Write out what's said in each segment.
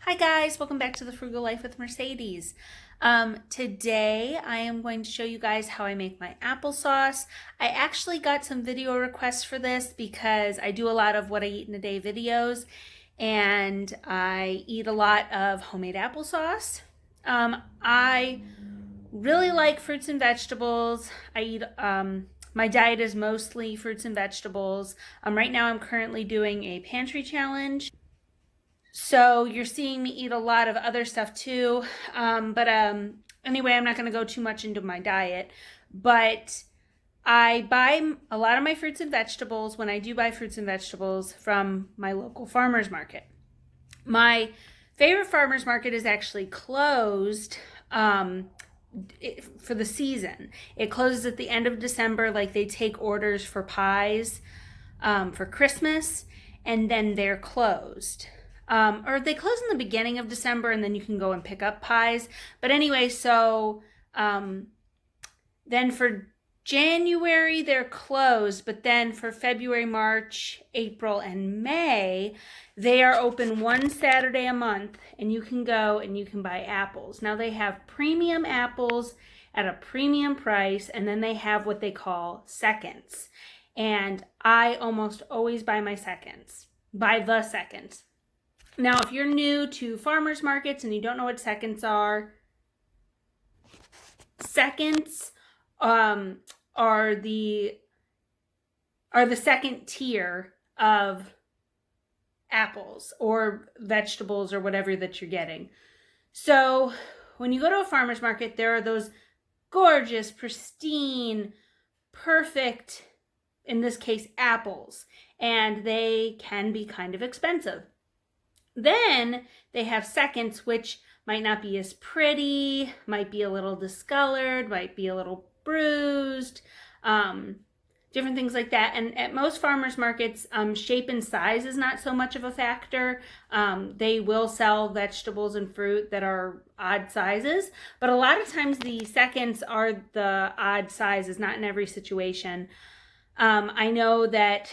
Hi guys, welcome back to the Frugal Life with Mercedes. Today I am going to show you guys how I make my applesauce. I actually got some video requests for this because I do a lot of what I eat in a day videos, and I eat a lot of homemade applesauce. I really like fruits and vegetables. My diet is mostly fruits and vegetables. Right now I'm currently doing a pantry challenge. So you're seeing me eat a lot of other stuff too. But anyway, I'm not going to go too much into my diet. But I buy a lot of my fruits and vegetables, when I do buy fruits and vegetables, from my local farmer's market. My favorite farmer's market is actually closed for the season. It closes at the end of December, like they take orders for pies for Christmas, and then they're closed. Or they close in the beginning of December, and then you can go and pick up pies. But anyway, so then for January they're closed, but then for February, March, April, and May, they are open one Saturday a month, and you can go and you can buy apples. Now they have premium apples at a premium price, and then they have what they call seconds. And I almost always buy the seconds. Now, if you're new to farmers markets and you don't know what seconds are the second tier of apples or vegetables or whatever that you're getting. So when you go to a farmer's market, there are those gorgeous, pristine, perfect, in this case, apples, and they can be kind of expensive. Then they have seconds, which might not be as pretty, might be a little discolored, might be a little bruised, different things like that. And at most farmers markets, shape and size is not so much of a factor. They will sell vegetables and fruit that are odd sizes, but a lot of times the seconds are the odd sizes, not in every situation. I know that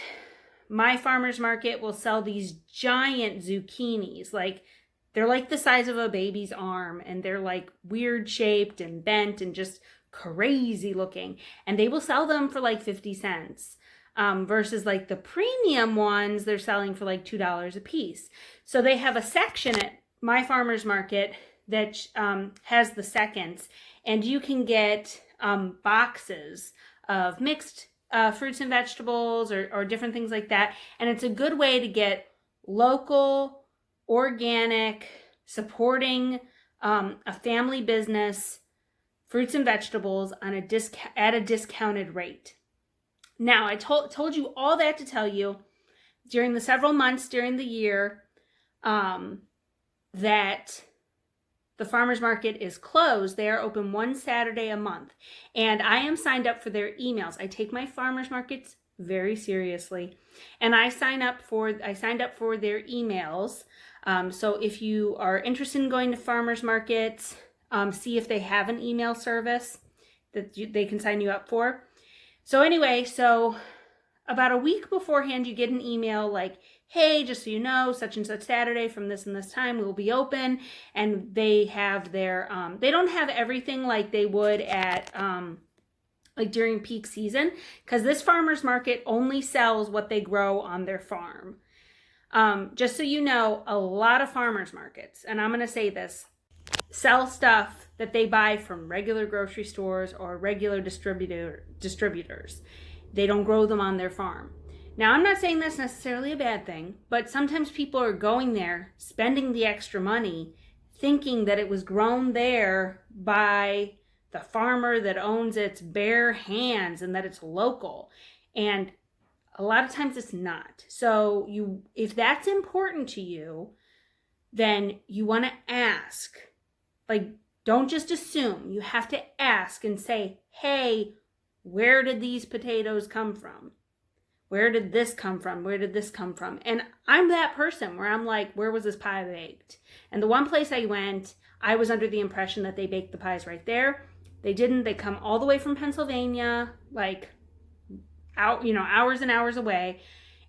my farmer's market will sell these giant zucchinis. Like, they're like the size of a baby's arm, and they're like weird shaped and bent and just crazy looking. And they will sell them for like 50 cents. Versus like the premium ones, they're selling for like $2 a piece. So they have a section at my farmer's market that has the seconds, and you can get boxes of mixed fruits and vegetables or different things like that. And it's a good way to get local, organic, supporting a family business, fruits and vegetables at a discounted rate. Now, I told you all that to tell you during the several months during the year that the farmer's market is closed. They are open one Saturday a month, and I am signed up for their emails. I take my farmer's markets very seriously, and I signed up for their emails. So if you are interested in going to farmer's markets, see if they have an email service that they can sign you up for. So anyway, about a week beforehand, you get an email like, hey, just so you know, such and such Saturday from this and this time we will be open. And they have their, they don't have everything like they would at, like during peak season, because this farmer's market only sells what they grow on their farm. Just so you know, a lot of farmers markets, and I'm going to say this, sell stuff that they buy from regular grocery stores or regular distributors. They don't grow them on their farm. Now, I'm not saying that's necessarily a bad thing, but sometimes people are going there, spending the extra money, thinking that it was grown there by the farmer that owns its bare hands and that it's local. And a lot of times it's not. So if that's important to you, then you want to ask. Like, don't just assume. You have to ask and say, hey, where did these potatoes come from? Where did this come from? Where did this come from? And I'm that person where I'm like, where was this pie baked? And the one place I went, I was under the impression that they baked the pies right there. They didn't. They come all the way from Pennsylvania, like hours and hours away.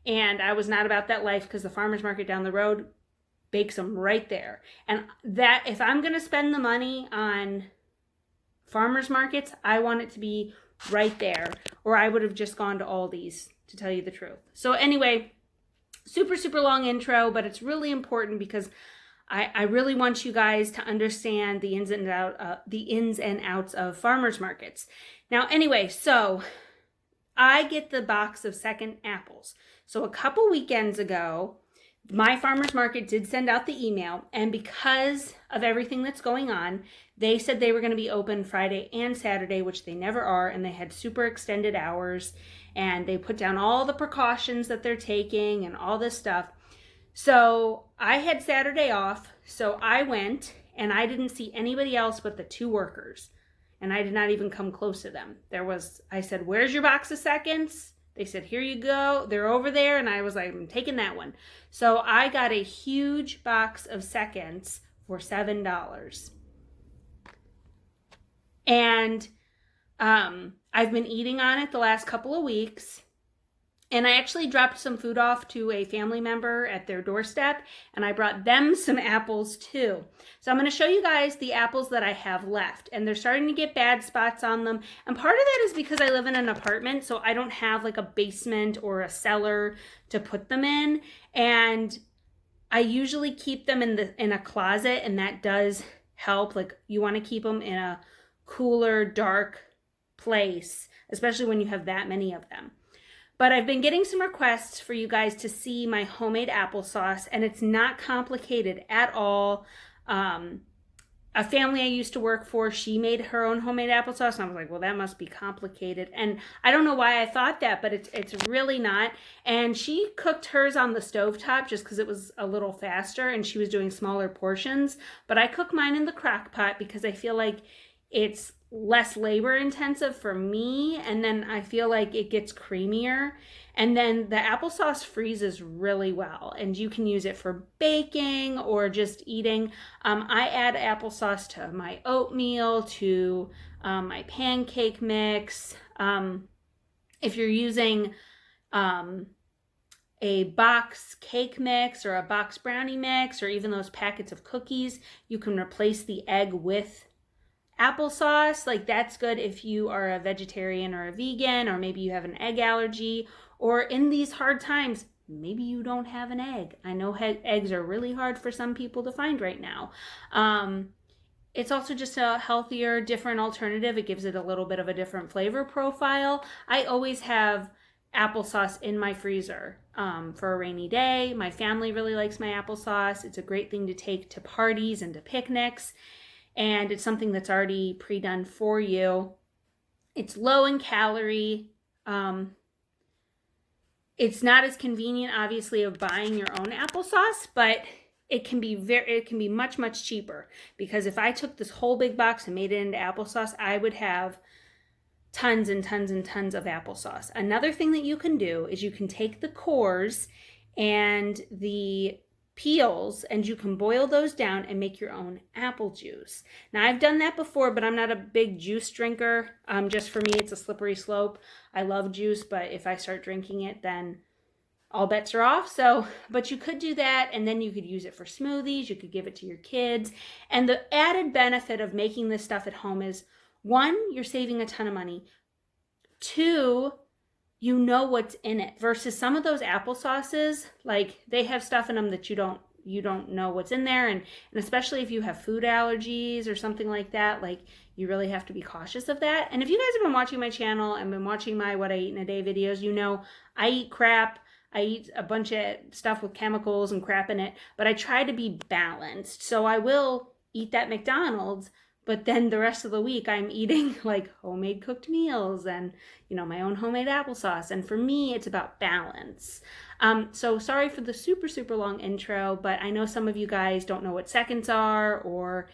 And I was not about that life, because the farmer's market down the road bakes them right there. And that, if I'm going to spend the money on farmers markets, I want it to be right there, or I would have just gone to Aldi's, to tell you the truth. So anyway, super, super long intro, but it's really important because I really want you guys to understand the ins and outs of farmers markets. Now, anyway, so I get the box of second apples. So a couple weekends ago, my farmers market did send out the email, and because of everything that's going on, they said they were going to be open Friday and Saturday, which they never are, and they had super extended hours, and they put down all the precautions that they're taking and all this stuff. So I had Saturday off, so I went, and I didn't see anybody else but the 2 workers, and I did not even come close to them. I said, "Where's your box of seconds?" They said, "Here you go. They're over there." And I was like, "I'm taking that one." So I got a huge box of seconds for $7. And I've been eating on it the last couple of weeks. And I actually dropped some food off to a family member at their doorstep, and I brought them some apples too. So I'm going to show you guys the apples that I have left, and they're starting to get bad spots on them. And part of that is because I live in an apartment, so I don't have like a basement or a cellar to put them in. And I usually keep them in a closet, and that does help. Like, you want to keep them in a cooler, dark place, especially when you have that many of them. But I've been getting some requests for you guys to see my homemade applesauce, and it's not complicated at all. A family I used to work for, she made her own homemade applesauce, and I was like, well, that must be complicated. And I don't know why I thought that, but it's really not. And she cooked hers on the stovetop just because it was a little faster, and she was doing smaller portions. But I cook mine in the crock pot because I feel like it's less labor intensive for me, and then I feel like it gets creamier, and then the applesauce freezes really well, and you can use it for baking or just eating. I add applesauce to my oatmeal, to my pancake mix. If you're using a box cake mix or a box brownie mix, or even those packets of cookies, you can replace the egg with applesauce. Like, that's good if you are a vegetarian or a vegan, or maybe you have an egg allergy, or in these hard times, maybe you don't have an egg. I know eggs are really hard for some people to find right now. It's also just a healthier, different alternative. It gives it a little bit of a different flavor profile. I always have applesauce in my freezer for a rainy day. My family really likes my applesauce. It's a great thing to take to parties and to picnics. And it's something that's already pre-done for you. It's low in calorie. It's not as convenient, obviously, of buying your own applesauce, but it can be much, much cheaper. Because if I took this whole big box and made it into applesauce, I would have tons and tons and tons of applesauce. Another thing that you can do is you can take the cores and the peels, and you can boil those down and make your own apple juice. Now, I've done that before, but I'm not a big juice drinker. Just for me, it's a slippery slope. I love juice, but if I start drinking it, then all bets are off. So, but you could do that, and then you could use it for smoothies. You could give it to your kids. And the added benefit of making this stuff at home is, 1, you're saving a ton of money. 2, you know what's in it, versus some of those applesauces, like, they have stuff in them that you don't know what's in there, and especially if you have food allergies or something like that, like, you really have to be cautious of that. And if you guys have been watching my channel and been watching my What I Eat in a Day videos, you know I eat crap. I eat a bunch of stuff with chemicals and crap in it, but I try to be balanced. So I will eat that McDonald's, but then the rest of the week I'm eating like homemade cooked meals and, my own homemade applesauce. And for me, it's about balance. So sorry for the super, super long intro, but I know some of you guys don't know what seconds are, or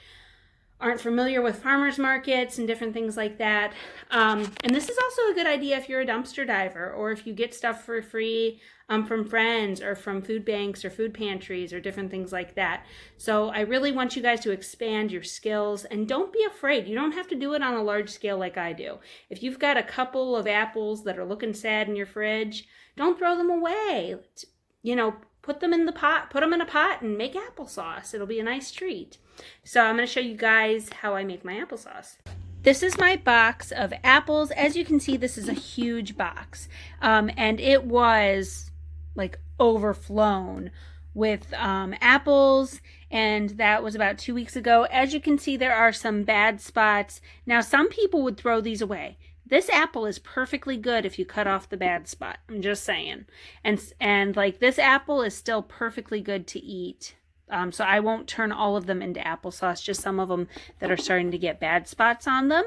aren't familiar with farmers markets and different things like that. And this is also a good idea if you're a dumpster diver, or if you get stuff for free from friends or from food banks or food pantries or different things like that. So I really want you guys to expand your skills, and don't be afraid. You don't have to do it on a large scale like I do. If you've got a couple of apples that are looking sad in your fridge, don't throw them away. put them in the pot, put them in a pot and make applesauce. It'll be a nice treat. So I'm going to show you guys how I make my applesauce. This is my box of apples. As you can see, this is a huge box. And it was like overflown with apples, and that was about 2 weeks ago. As you can see, there are some bad spots. Now, some people would throw these away. This apple is perfectly good if you cut off the bad spot. I'm just saying. And like this apple is still perfectly good to eat. So I won't turn all of them into applesauce, just some of them that are starting to get bad spots on them.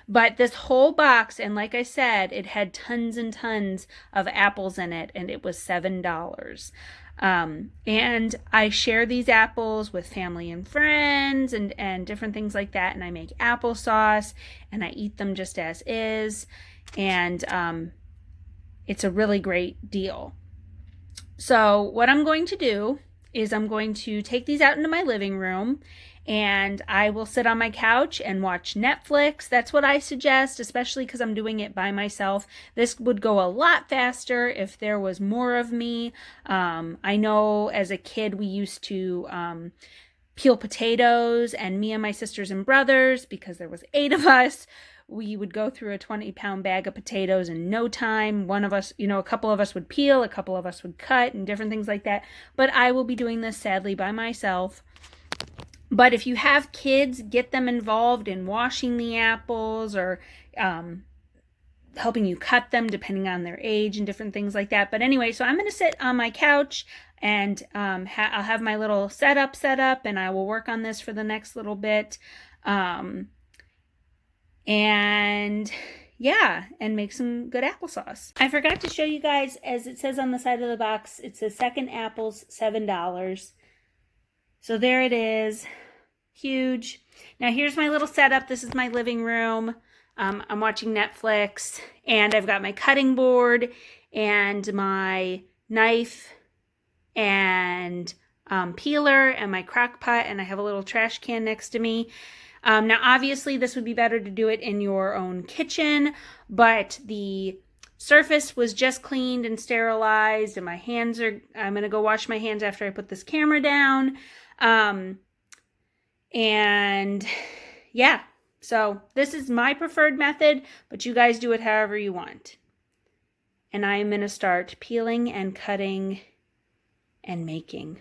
But this whole box, and like I said, it had tons and tons of apples in it, and it was $7. And I share these apples with family and friends and different things like that, and I make applesauce, and I eat them just as is, and it's a really great deal. So what I'm going to do is I'm going to take these out into my living room, and I will sit on my couch and watch Netflix. That's what I suggest, especially because I'm doing it by myself. This would go a lot faster if there was more of me. I know as a kid we used to peel potatoes, and me and my sisters and brothers, because there was 8 of us, we would go through a 20-pound bag of potatoes in no time. One of us, a couple of us would peel, a couple of us would cut, and different things like that. But I will be doing this sadly by myself. But if you have kids, get them involved in washing the apples or helping you cut them depending on their age and different things like that. But anyway, so I'm going to sit on my couch, and I'll have my little setup set up, and I will work on this for the next little bit. And yeah, and make some good applesauce. I forgot to show you guys, as it says on the side of the box, it says second apples, $7. So there it is, huge. Now here's my little setup. This is my living room. I'm watching Netflix, and I've got my cutting board and my knife and peeler and my crock pot, and I have a little trash can next to me. Now, obviously, this would be better to do it in your own kitchen, but the surface was just cleaned and sterilized, and I'm going to go wash my hands after I put this camera down. And yeah, so this is my preferred method, but you guys do it however you want. And I'm going to start peeling and cutting and making.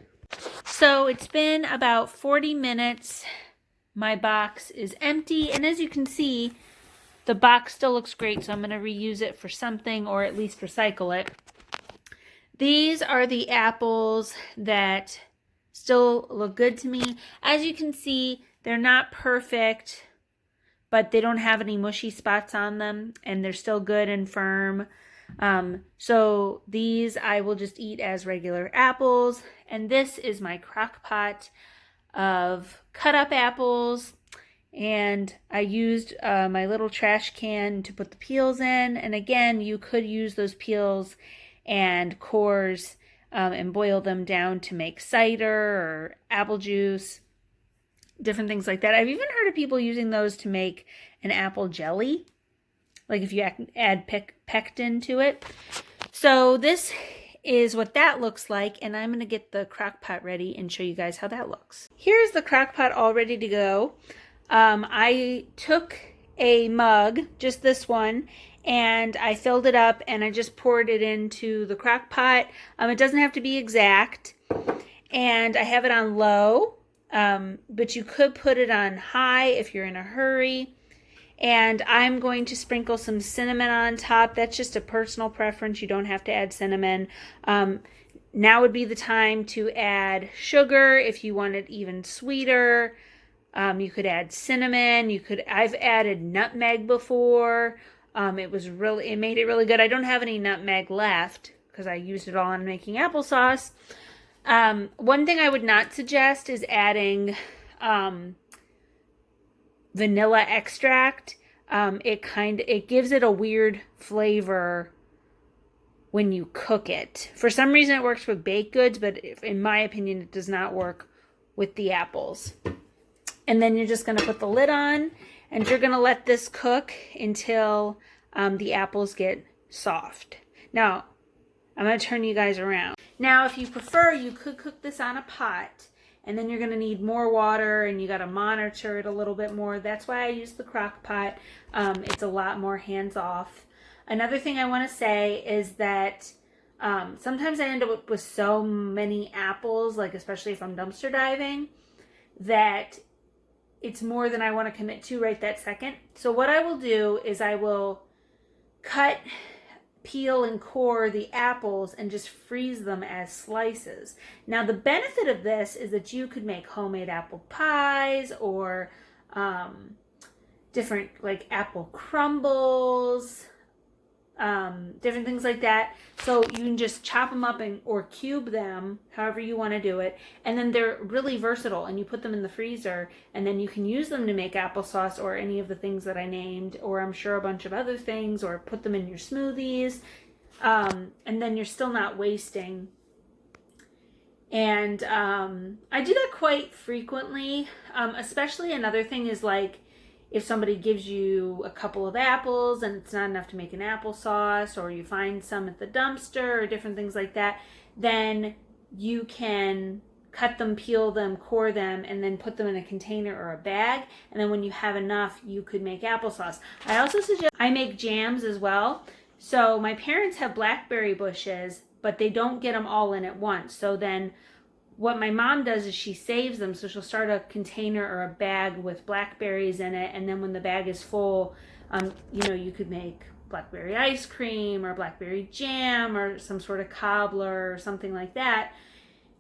So it's been about 40 minutes. My box is empty, and as you can see, the box still looks great, so I'm going to reuse it for something, or at least recycle it. These are the apples that still look good to me. As you can see, they're not perfect, but they don't have any mushy spots on them, and they're still good and firm. So these I will just eat as regular apples, and this is my crock pot of cut up apples, and I used my little trash can to put the peels in. And again, you could use those peels and cores and boil them down to make cider or apple juice, different things like that. I've even heard of people using those to make an apple jelly, like if you add pectin to it. So this is what that looks like, and I'm going to get the crock pot ready and show you guys how that looks. Here's the crock pot all ready to go. I took a mug, just this one, and I filled it up, and I just poured it into the crock pot. It doesn't have to be exact, and I have it on low, but you could put it on high if you're in a hurry. And I'm going to sprinkle some cinnamon on top. That's just a personal preference. You don't have to add cinnamon. Now would be the time to add sugar if you want it even sweeter. You could add cinnamon. I've added nutmeg before. It made it really good. I don't have any nutmeg left because I used it all on making applesauce. One thing I would not suggest is adding vanilla extract. It gives it a weird flavor when you cook it. For some reason it works with baked goods, but in my opinion it does not work with the apples. And then you're just going to put the lid on, and you're going to let this cook until the apples get soft. Now, I'm going to turn you guys around. Now, if you prefer, you could cook this on a pot, and then you're going to need more water, and you got to monitor it a little bit more. That's why I use the crock pot. It's a lot more hands-off. Another thing I want to say is that sometimes I end up with so many apples, like especially if I'm dumpster diving, that it's more than I want to commit to right that second. So what I will do is I will cut, peel, and core the apples and just freeze them as slices. Now the benefit of this is that you could make homemade apple pies or different like apple crumbles, different things like that. So you can just chop them up or cube them, however you want to do it. And then they're really versatile, and you put them in the freezer, and then you can use them to make applesauce or any of the things that I named, or I'm sure a bunch of other things, or put them in your smoothies. And then you're still not wasting. And I do that quite frequently. Especially another thing is like, if somebody gives you a couple of apples and it's not enough to make an applesauce, or you find some at the dumpster or different things like that, then you can cut them, peel them, core them, and then put them in a container or a bag. And then when you have enough, you could make applesauce. I also suggest I make jams as well. So my parents have blackberry bushes, but they don't get them all in at once. So then what my mom does is she saves them. So she'll start a container or a bag with blackberries in it. And then when the bag is full, you could make blackberry ice cream or blackberry jam or some sort of cobbler or something like that.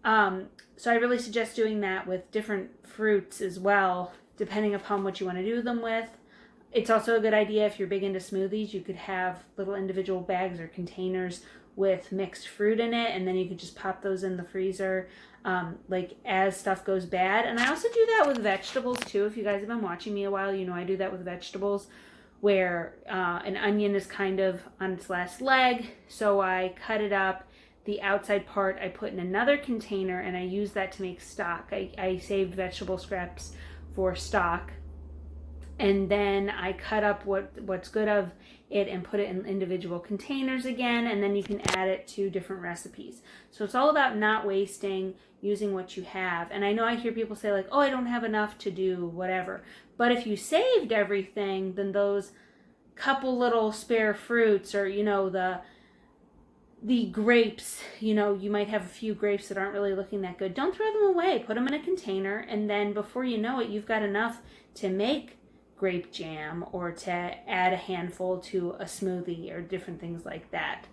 So I really suggest doing that with different fruits as well, depending upon what you want to do them with. It's also a good idea if you're big into smoothies, you could have little individual bags or containers with mixed fruit in it, and then you could just pop those in the freezer like as stuff goes bad. And I also do that with vegetables too. If you guys have been watching me a while, you know I do that with vegetables, where an onion is kind of on its last leg, so I cut it up. The outside part I put in another container, and I use that to make stock. I saved vegetable scraps for stock, and then I cut up what's good of it and put it in individual containers again, and then you can add it to different recipes. So it's all about not wasting, using what you have. And I know I hear people say like, oh, I don't have enough to do whatever. But if you saved everything, then those couple little spare fruits, or the grapes, you might have a few grapes that aren't really looking that good. Don't throw them away. Put them in a container, and then before you know it, you've got enough to make grape jam or to add a handful to a smoothie or different things like that.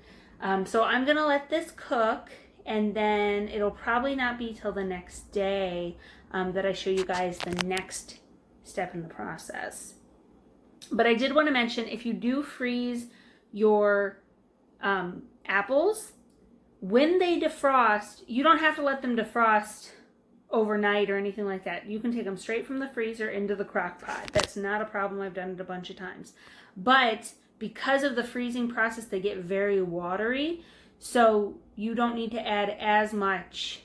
So I'm going to let this cook, and then it'll probably not be till the next day that I show you guys the next step in the process. But I did want to mention, if you do freeze your apples, when they defrost, you don't have to let them defrost overnight or anything like that. You can take them straight from the freezer into the crock pot. That's not a problem. I've done it a bunch of times. But because of the freezing process, they get very watery. So you don't need to add as much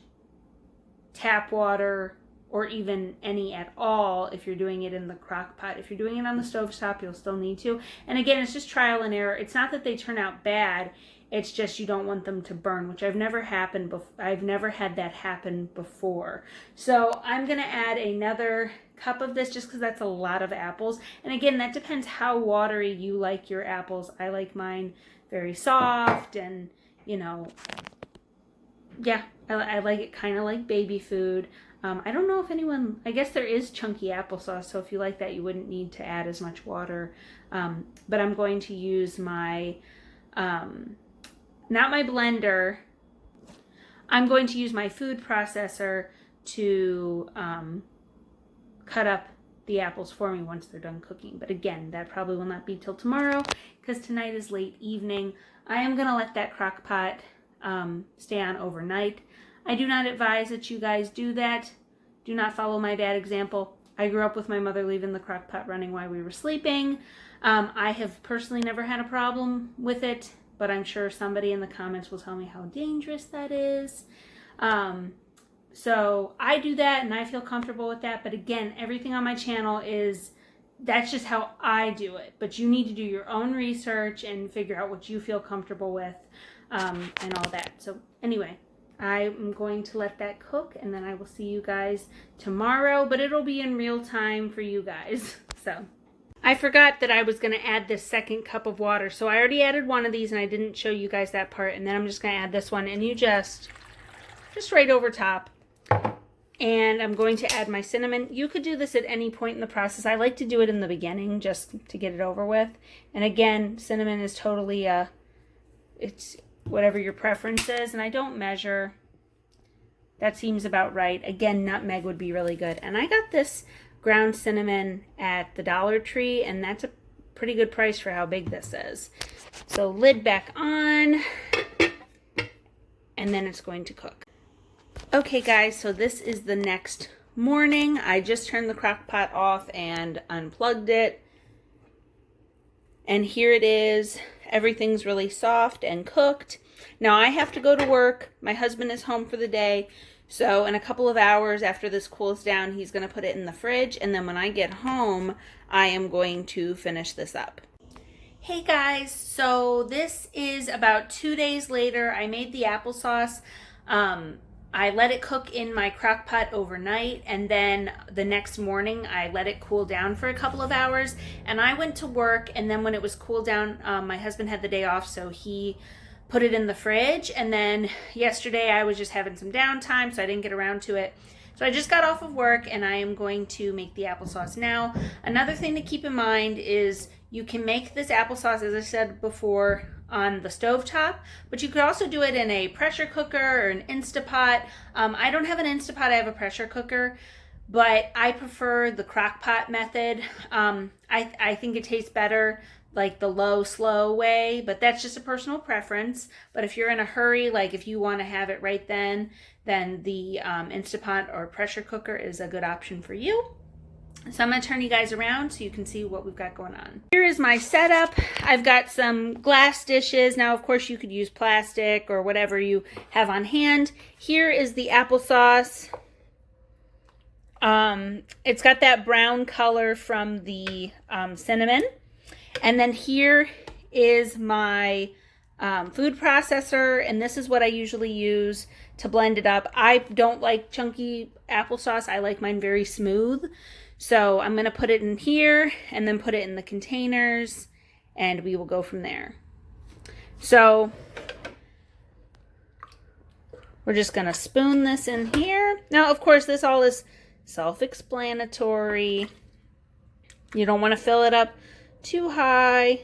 tap water or even any at all if you're doing it in the crock pot. If you're doing it on the stovetop, you'll still need to. And again, it's just trial and error. It's not that they turn out bad. It's just you don't want them to burn, which I've never had that happen before. So I'm going to add another cup of this just because that's a lot of apples. And again, that depends how watery you like your apples. I like mine very soft, and I like it kind of like baby food. I don't know if I guess there is chunky applesauce, so if you like that, you wouldn't need to add as much water. But I'm going to use my, not my blender, I'm going to use my food processor to cut up the apples for me once they're done cooking. But again, that probably will not be till tomorrow because tonight is late evening. I am going to let that crock pot stay on overnight. I do not advise that you guys do that. Do not follow my bad example. I grew up with my mother leaving the crock pot running while we were sleeping. I have personally never had a problem with it, but I'm sure somebody in the comments will tell me how dangerous that is. So I do that and I feel comfortable with that. But again, everything on my channel that's just how I do it. But you need to do your own research and figure out what you feel comfortable with and all that. So anyway, I'm going to let that cook, and then I will see you guys tomorrow, but it'll be in real time for you guys. So I forgot that I was going to add this second cup of water. So I already added one of these and I didn't show you guys that part. And then I'm just going to add this one, and you just right over top. And I'm going to add my cinnamon. You could do this at any point in the process. I like to do it in the beginning just to get it over with. And again, cinnamon is totally, it's whatever your preference is. And I don't measure. That seems about right. Again, nutmeg would be really good. And I got this ground cinnamon at the Dollar Tree, and that's a pretty good price for how big this is. So lid back on, and then it's going to cook. Okay guys, so this is the next morning. I just turned the crock pot off and unplugged it. And here it is. Everything's really soft and cooked. Now I have to go to work. My husband is home for the day. So in a couple of hours after this cools down, he's going to put it in the fridge. And then when I get home, I am going to finish this up. Hey guys, so this is about 2 days later. I made the applesauce. I let it cook in my crock pot overnight, and then the next morning I let it cool down for a couple of hours, and I went to work, and then when it was cooled down, my husband had the day off, so he put it in the fridge, and then yesterday I was just having some downtime, so I didn't get around to it. So I just got off of work, and I am going to make the applesauce now. Another thing to keep in mind is you can make this applesauce, as I said before, on the stovetop, but you could also do it in a pressure cooker or an Instapot. I don't have an Instapot, I have a pressure cooker, but I prefer the crock pot method. I think it tastes better like the low, slow way, but that's just a personal preference. But if you're in a hurry, like if you want to have it right then the Instapot or pressure cooker is a good option for you. So I'm going to turn you guys around so you can see what we've got going on. Here is my setup. I've got some glass dishes. Now, of course, you could use plastic or whatever you have on hand. Here is the applesauce. It's got that brown color from the cinnamon. And then here is my food processor, and this is what I usually use to blend it up. I don't like chunky applesauce. I like mine very smooth. So I'm going to put it in here and then put it in the containers, and we will go from there. So we're just going to spoon this in here. Now, of course, this all is self-explanatory. You don't want to fill it up too high.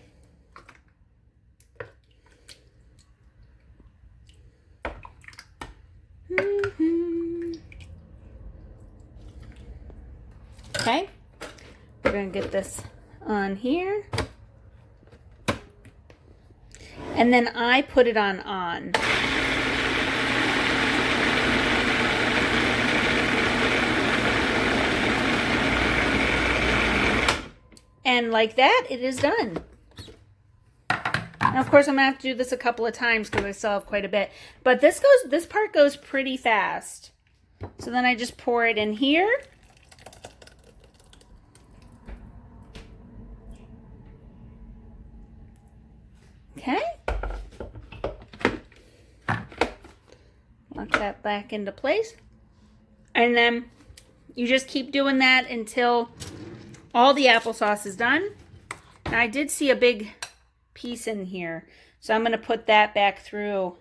Okay, we're going to get this on here. And then I put it on. And like that, it is done. Now, of course, I'm going to have to do this a couple of times because I still have quite a bit. But this part goes pretty fast. So then I just pour it in here. Okay. Lock that back into place. And then you just keep doing that until all the applesauce is done. Now, I did see a big piece in here, so I'm going to put that back through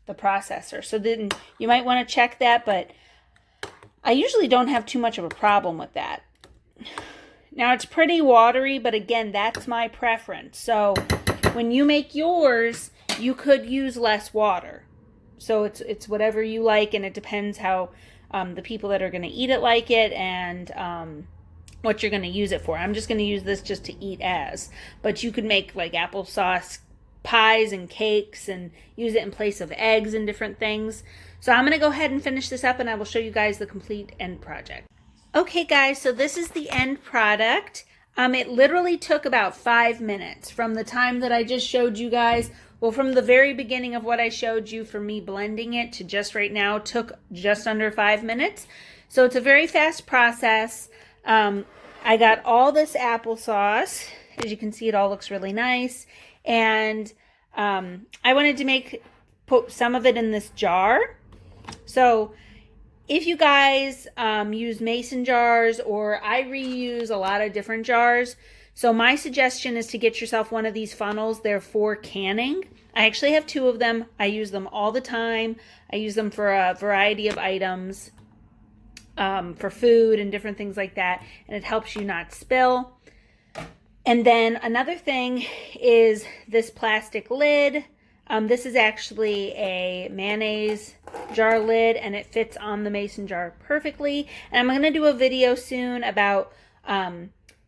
the processor. So then you might want to check that, but I usually don't have too much of a problem with that. Now, it's pretty watery, but again, that's my preference. So when you make yours, you could use less water. So it's whatever you like, and it depends how the people that are going to eat it like it, and what you're going to use it for. I'm just going to use this just to eat as. But you could make like applesauce pies and cakes and use it in place of eggs and different things. So I'm going to go ahead and finish this up, and I will show you guys the complete end project. Okay guys, so this is the end product. It literally took about 5 minutes from the time that I just showed you guys. Well, from the very beginning of what I showed you for me blending it to just right now took just under 5 minutes. So it's a very fast process. I got all this applesauce. As you can see, it all looks really nice. And I wanted to put some of it in this jar. So if you guys use mason jars, or I reuse a lot of different jars, so my suggestion is to get yourself one of these funnels. They're for canning. I actually have 2 of them. I use them all the time. I use them for a variety of items, for food and different things like that, and it helps you not spill. And then another thing is this plastic lid. This is actually a mayonnaise jar lid, and it fits on the mason jar perfectly. And I'm going to do a video soon about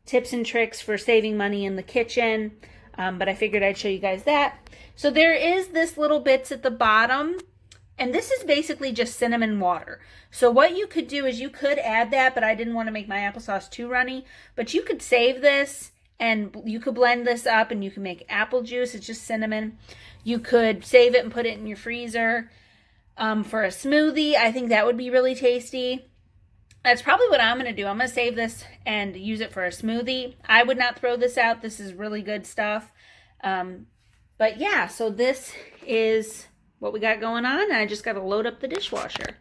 tips and tricks for saving money in the kitchen, but I figured I'd show you guys that. So there is this little bits at the bottom, and this is basically just cinnamon water. So what you could do is you could add that, but I didn't want to make my applesauce too runny. But you could save this, and you could blend this up, and you can make apple juice. It's just cinnamon. You could save it and put it in your freezer for a smoothie. I think that would be really tasty. That's probably what I'm going to do. I'm going to save this and use it for a smoothie. I would not throw this out. This is really good stuff. But yeah, so this is what we got going on. I just got to load up the dishwasher.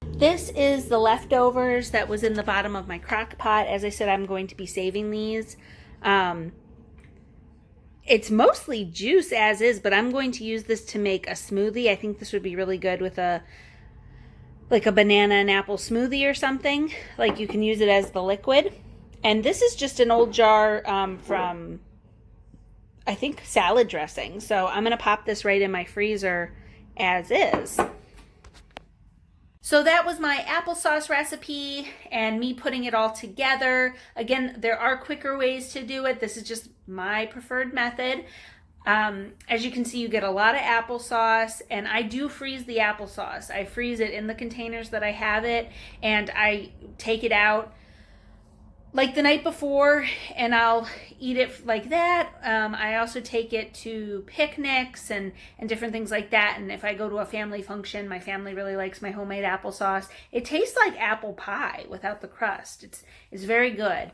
This is the leftovers that was in the bottom of my crock pot. As I said, I'm going to be saving these. It's mostly juice as is, but I'm going to use this to make a smoothie. I think this would be really good with like a banana and apple smoothie or something. Like, you can use it as the liquid. And this is just an old jar from, I think, salad dressing. So I'm going to pop this right in my freezer as is. So that was my applesauce recipe and me putting it all together. Again, there are quicker ways to do it. This is just my preferred method. As you can see, you get a lot of applesauce, and I do freeze the applesauce. I freeze it in the containers that I have it, and I take it out like the night before, and I'll eat it like that. I also take it to picnics and different things like that. And if I go to a family function, my family really likes my homemade applesauce. It tastes like apple pie without the crust. It's very good.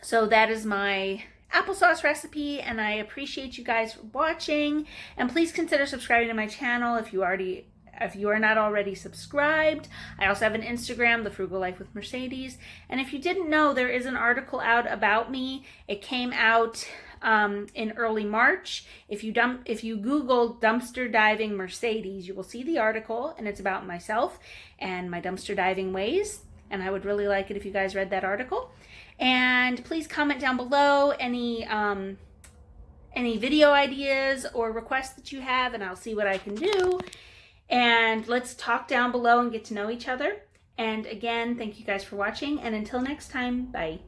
So that is my applesauce recipe, and I appreciate you guys watching. And please consider subscribing to my channel if you are not already subscribed. I also have an Instagram, The Frugal Life with Mercedes. And if you didn't know, there is an article out about me. It came out in early March. If you Google dumpster diving Mercedes, you will see the article, and it's about myself and my dumpster diving ways. And I would really like it if you guys read that article. And please comment down below any video ideas or requests that you have, and I'll see what I can do. And let's talk down below and get to know each other. And again, thank you guys for watching. And until next time, bye.